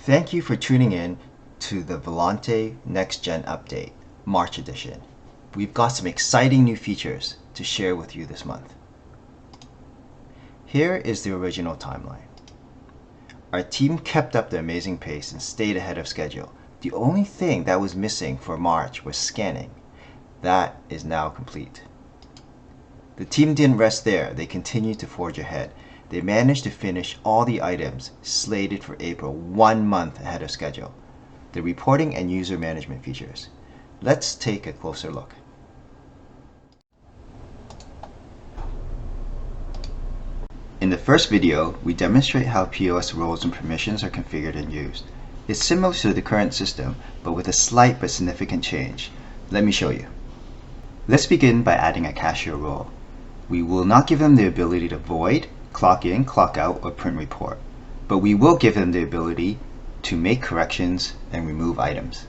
Thank you for tuning in to the Volante Next Gen Update, March edition. We've got some exciting new features to share with you this month. Here is the original timeline. Our team kept up the amazing pace and stayed ahead of schedule. The only thing that was missing for March was scanning. That is now complete. The team didn't rest there. They continued to forge ahead. They managed to finish all the items slated for April 1 month ahead of schedule. The reporting and user management features. Let's take a closer look. In the first video, we demonstrate how POS roles and permissions are configured and used. It's similar to the current system, but with a slight but significant change. Let me show you. Let's begin by adding a cashier role. We will not give them the ability to void, clock in, clock out, or print report, but we will give them the ability to make corrections and remove items.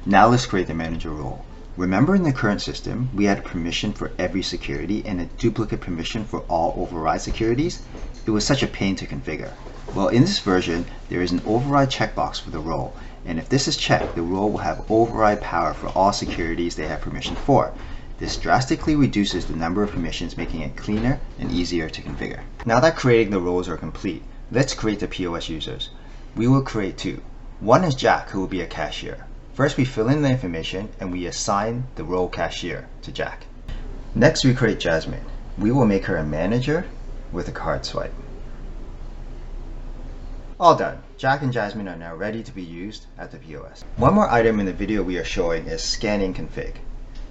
Now let's create the manager role. Remember, in the current system, we had a permission for every security and a duplicate permission for all override securities. It was such a pain to configure. Well, in this version, there is an override checkbox for the role, and if this is checked, the role will have override power for all securities they have permission for. This drastically reduces the number of permissions, making it cleaner and easier to configure. Now that creating the roles are complete, let's create the POS users. We will create two. One is Jack, who will be a cashier. First, we fill in the information and we assign the role cashier to Jack. Next, we create Jasmine. We will make her a manager with a card swipe. All done. Jack and Jasmine are now ready to be used at the POS. One more item in the video we are showing is scanning config.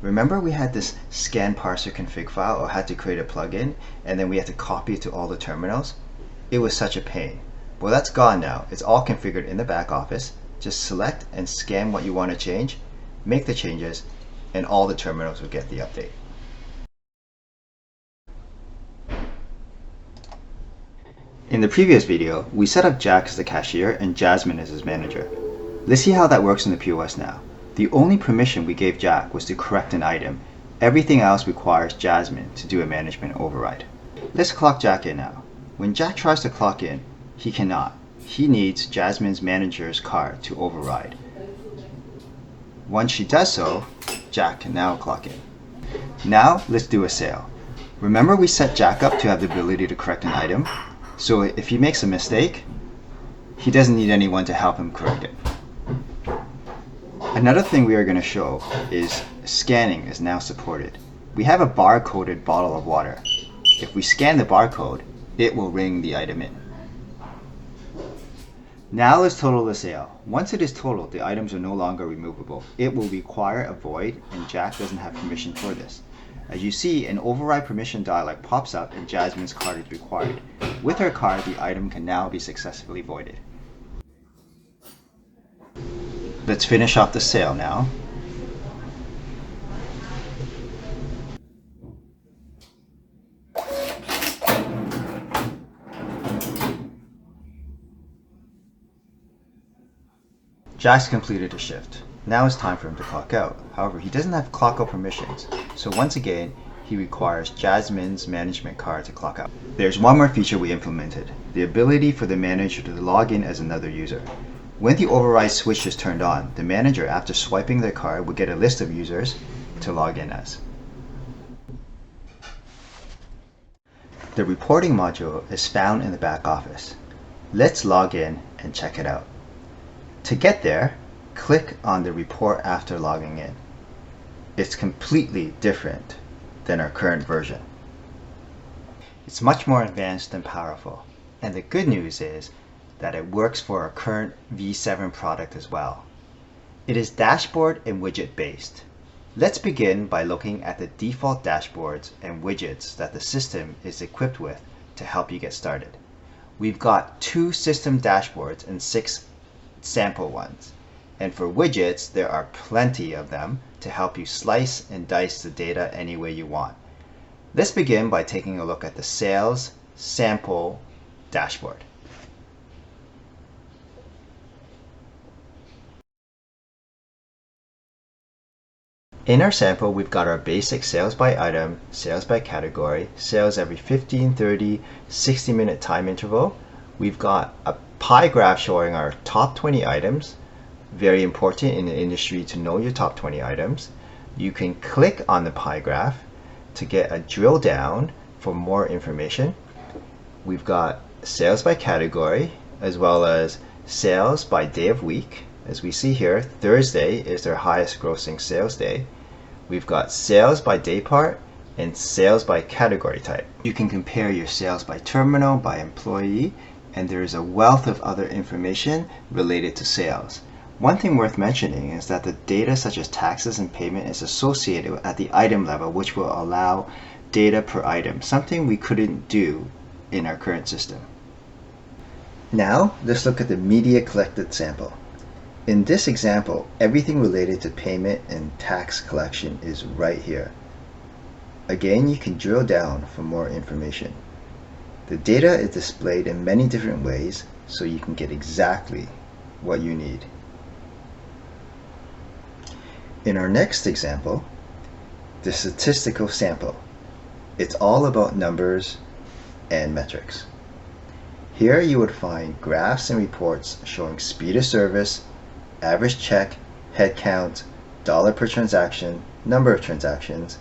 Remember, we had this scan parser config file, or had to create a plugin, and then we had to copy it to all the terminals. It was such a pain. Well, that's gone now. It's all configured in the back office. Just select and scan what you want to change, make the changes, and all the terminals will get the update. In the previous video, we set up Jack as the cashier and Jasmine as his manager. Let's see how that works in the POS now. The only permission we gave Jack was to correct an item. Everything else requires Jasmine to do a management override. Let's clock Jack in now. When Jack tries to clock in, he cannot. He needs Jasmine's manager's card to override. Once she does so, Jack can now clock in. Now let's do a sale. Remember, we set Jack up to have the ability to correct an item, so if he makes a mistake, he doesn't need anyone to help him correct it. Another thing we are going to show is scanning is now supported. We have a barcoded bottle of water. If we scan the barcode, it will ring the item in. Now let's total the sale. Once it is totaled, the items are no longer removable. It will require a void, and Jack doesn't have permission for this. As you see, an override permission dialog pops up and Jasmine's card is required. With her card, the item can now be successfully voided. Let's finish off the sale now. Jack's completed a shift. Now it's time for him to clock out. However, he doesn't have clock out permissions, so once again, he requires Jasmine's management card to clock out. There's one more feature we implemented, the ability for the manager to log in as another user. When the override switch is turned on, the manager, after swiping their card, will get a list of users to log in as. The reporting module is found in the back office. Let's log in and check it out. To get there, click on the report after logging in. It's completely different than our current version. It's much more advanced and powerful. And the good news is that it works for our current V7 product as well. It is dashboard and widget based. Let's begin by looking at the default dashboards and widgets that the system is equipped with to help you get started. We've got 2 system dashboards and 6 sample ones. And for widgets, there are plenty of them to help you slice and dice the data any way you want. Let's begin by taking a look at the sales sample dashboard. In our sample, we've got our basic sales by item, sales by category, sales every 15, 30, 60-minute time interval. We've got a pie graph showing our top 20 items. Very important in the industry to know your top 20 items. You can click on the pie graph to get a drill down for more information. We've got sales by category as well as sales by day of week. As we see here, Thursday is their highest grossing sales day. We've got sales by day part and sales by category type. You can compare your sales by terminal, by employee, and there is a wealth of other information related to sales. One thing worth mentioning is that the data such as taxes and payment is associated at the item level, which will allow data per item, something we couldn't do in our current system. Now, let's look at the media collected sample. In this example, everything related to payment and tax collection is right here. Again, you can drill down for more information. The data is displayed in many different ways, so you can get exactly what you need. In our next example, the statistical sample. It's all about numbers and metrics. Here you would find graphs and reports showing speed of service, average check, head count, dollar per transaction, number of transactions,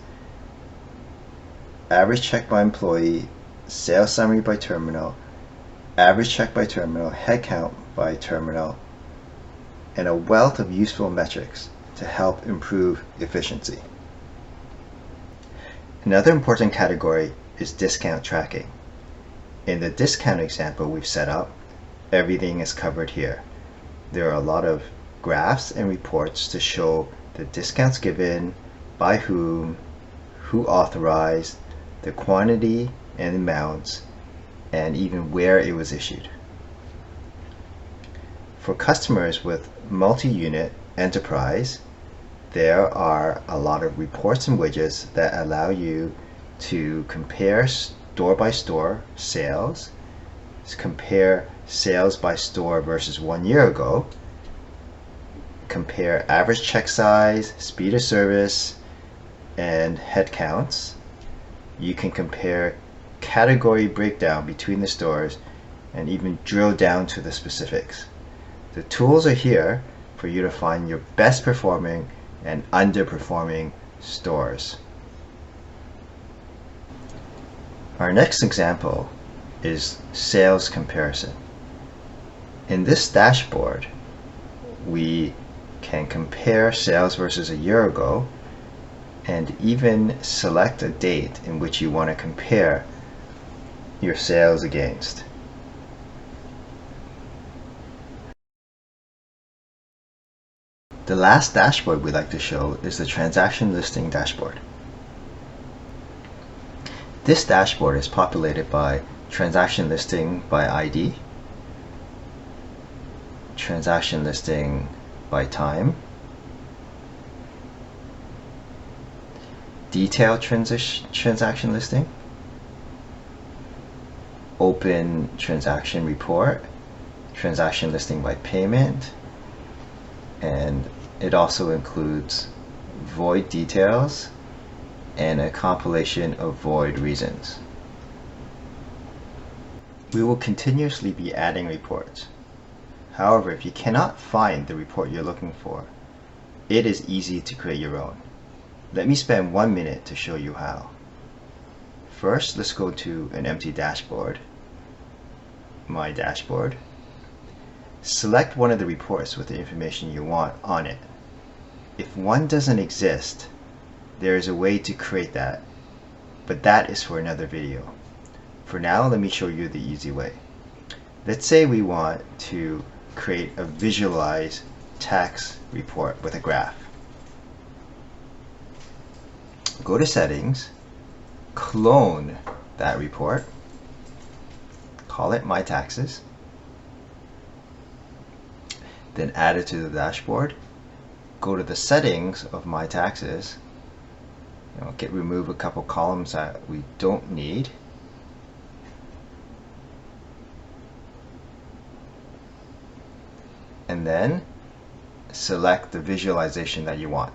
average check by employee, sales summary by terminal, average check by terminal, head count by terminal, and a wealth of useful metrics to help improve efficiency. Another important category is discount tracking. In the discount example we've set up, everything is covered here. There are a lot of graphs and reports to show the discounts given, by whom, who authorized, the quantity and amounts, and even where it was issued. For customers with multi-unit enterprise, there are a lot of reports and widgets that allow you to compare store by store sales, compare sales by store versus 1 year ago, compare average check size, speed of service, and head counts. You can compare category breakdown between the stores and even drill down to the specifics. The tools are here for you to find your best performing and underperforming stores. Our next example is sales comparison. In this dashboard, we can compare sales versus a year ago and even select a date in which you want to compare your sales against. The last dashboard we'd like to show is the transaction listing dashboard. This dashboard is populated by transaction listing by ID, transaction listing by time, detailed transaction listing, open transaction report, transaction listing by payment, and it also includes void details and a compilation of void reasons. We will continuously be adding reports. However, if you cannot find the report you're looking for, it is easy to create your own. Let me spend 1 minute to show you how. First, let's go to an empty dashboard, My Dashboard. Select one of the reports with the information you want on it. If one doesn't exist, there is a way to create that, but that is for another video. For now, let me show you the easy way. Let's say we want to create a visualized tax report with a graph. Go to Settings, clone that report, call it My Taxes, then add it to the dashboard. Go to the settings of My Taxes, remove a couple columns that we don't need, and then select the visualization that you want.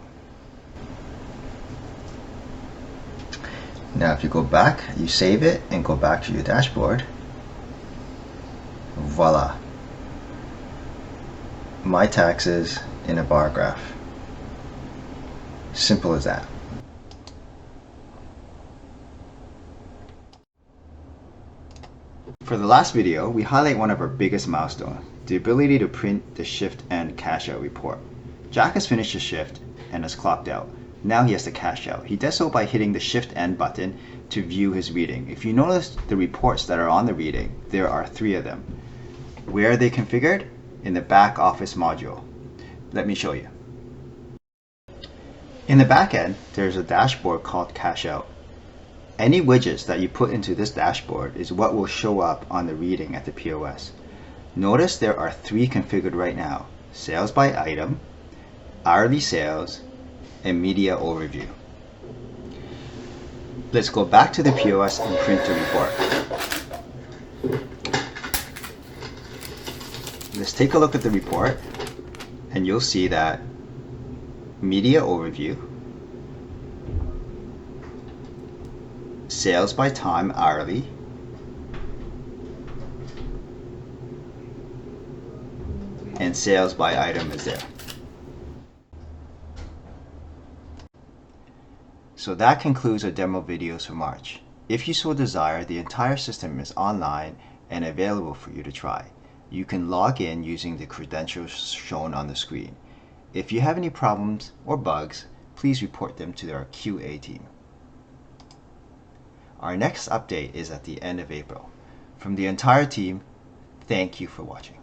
Now if you go back, you save it and go back to your dashboard, voila, my taxes in a bar graph. Simple as that. For the last video, we highlight one of our biggest milestones, the ability to print the shift and cash out report. Jack has finished his shift and has clocked out. Now he has to cash out. He does so by hitting the shift N button to view his reading. If you notice the reports that are on the reading, there are 3 of them. Where are they configured? In the back office module. Let me show you. In the back end, there's a dashboard called Cash Out. Any widgets that you put into this dashboard is what will show up on the reading at the POS. Notice there are 3 configured right now: sales by item, hourly sales, and media overview. Let's go back to the POS and print the report. Let's take a look at the report, and you'll see that media overview, sales by time hourly, and sales by item is there. So that concludes our demo videos for March. If you so desire, the entire system is online and available for you to try. You can log in using the credentials shown on the screen. If you have any problems or bugs, please report them to our QA team. Our next update is at the end of April. From the entire team, thank you for watching.